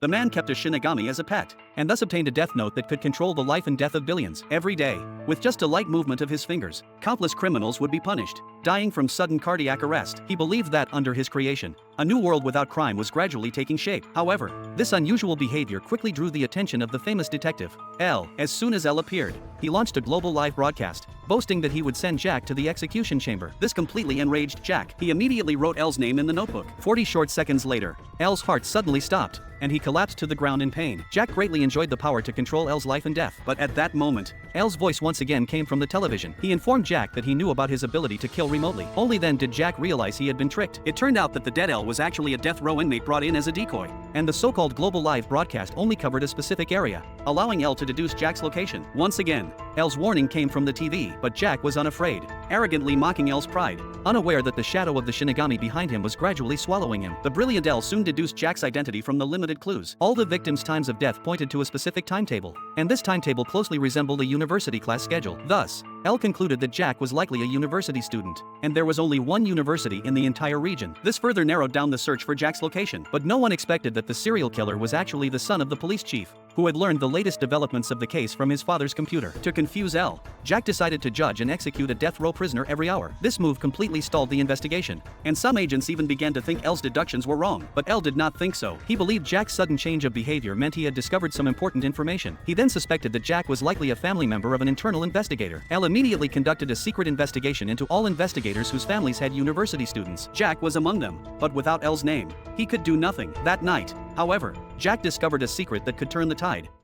The man kept a Shinigami as a pet, and thus obtained a death note that could control the life and death of billions. Every day, with just a light movement of his fingers, countless criminals would be punished, dying from sudden cardiac arrest. He believed that, under his creation, a new world without crime was gradually taking shape. However, this unusual behavior quickly drew the attention of the famous detective, L. As soon as L appeared, he launched a global live broadcast, boasting that he would send Jack to the execution chamber. This completely enraged Jack. He immediately wrote L's name in the notebook. 40 short seconds later, L's heart suddenly stopped, and he collapsed to the ground in pain. Jack greatly enjoyed the power to control L's life and death. But at that moment, L's voice once again came from the television. He informed Jack that he knew about his ability to kill remotely. Only then did Jack realize he had been tricked. It turned out that the dead L was actually a death row inmate brought in as a decoy, and the so-called global live broadcast only covered a specific area, allowing L to deduce Jack's location. Once again, L's warning came from the TV, but Jack was unafraid, arrogantly mocking L's pride, unaware that the shadow of the Shinigami behind him was gradually swallowing him. The brilliant L soon deduced Jack's identity from the limited clues. All the victims' times of death pointed to a specific timetable, and this timetable closely resembled a university class schedule. Thus, L concluded that Jack was likely a university student, and there was only one university in the entire region. This further narrowed down the search for Jack's location, but no one expected that the serial killer was actually the son of the police chief, who had learned the latest developments of the case from his father's computer. To confuse L, Jack decided to judge and execute a death row prisoner every hour. This move completely stalled the investigation, and some agents even began to think L's deductions were wrong. But L did not think so. He believed Jack's sudden change of behavior meant he had discovered some important information. He then suspected that Jack was likely a family member of an internal investigator. L immediately conducted a secret investigation into all investigators whose families had university students. Jack was among them, but without L's name, he could do nothing. That night, however, Jack discovered a secret that could turn the tide.